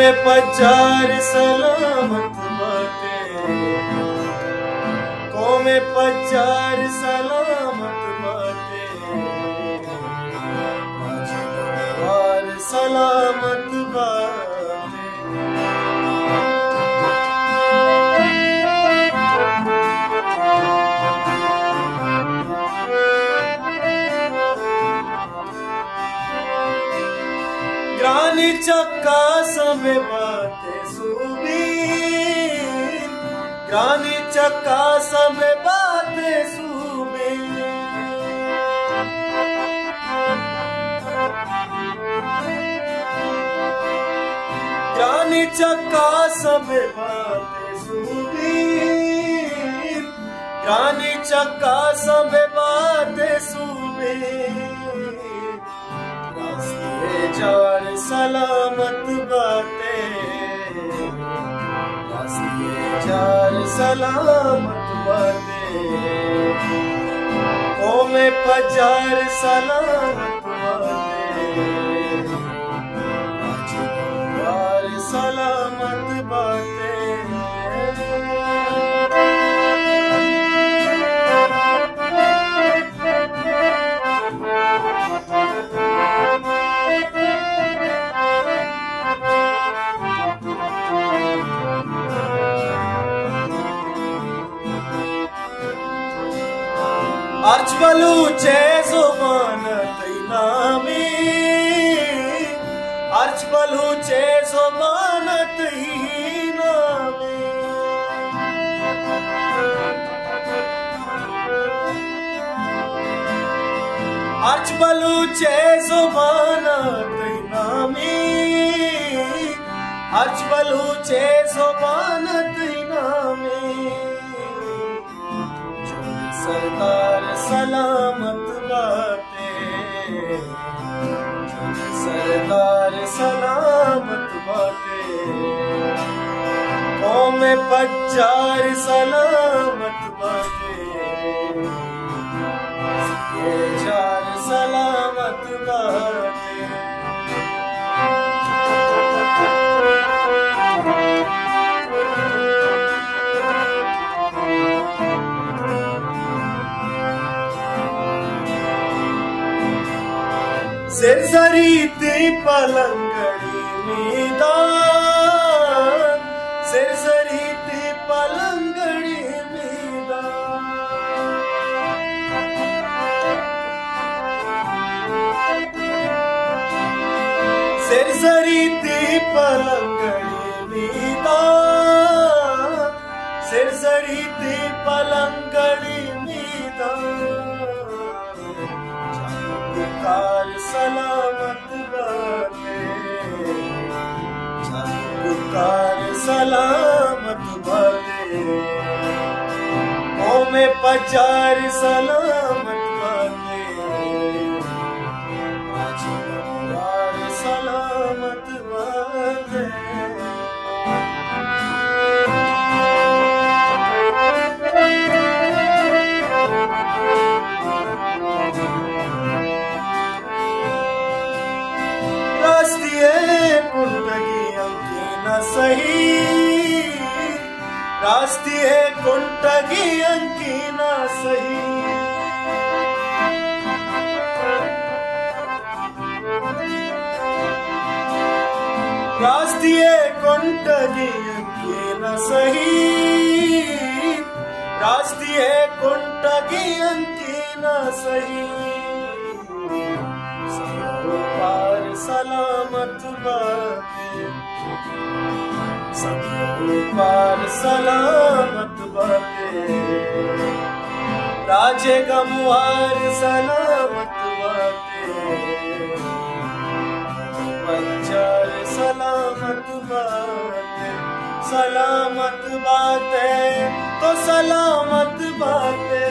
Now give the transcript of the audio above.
में पचार सलामत बाटे, में पचार सलामत बाटे, वार सलामत बाटे। ग्रानी चक्का समय बाते सूबी, ग्रानी चक्का समय बाते सूबी। ग्रानी चक्का समय बाते सूबी, ग्रानी चक्का समय बाते सूबी। चार सलामत बाटे, चार सलामत बाटे, में पचार सलामत बाटे, चार सलामत बाटे। अर्च बलूचे ज़ुबानत नामी, अर्च बलूचे ज़ुबानत नामी। अर्च बलूचे ज़ुबानत नामी, अर्च बलूचे ज़ुबानत नामी। सरकार सलामत बाटे, सरकार सलामत बाटे, में पचार सलामत बाटे, चार सलामत बाटे। सिरसरीती पलंगड़ी मीदा, सिरसरीती पलंगड़ी मीदा। सिरसरीती पलंगड़ी मीदा, सिरसरीती पलंगड़ी मीदा। कार सलामत बाटे, कार सलामत बाटे, में पचार सलामत बाटे, कार सलामत बाटे। सही रास्ती है कुंटगी अंकीना सही। रास्ती है कुंटगी अंकीना सही, रास्ती है कुंटगी अंकीना सही। पार सलामत बाटे, पार सलामत बाटे, राजे गमुआर सलामत बाटे, पचार सलामत बाटे। सलामत बाटे तो सलामत बाटे।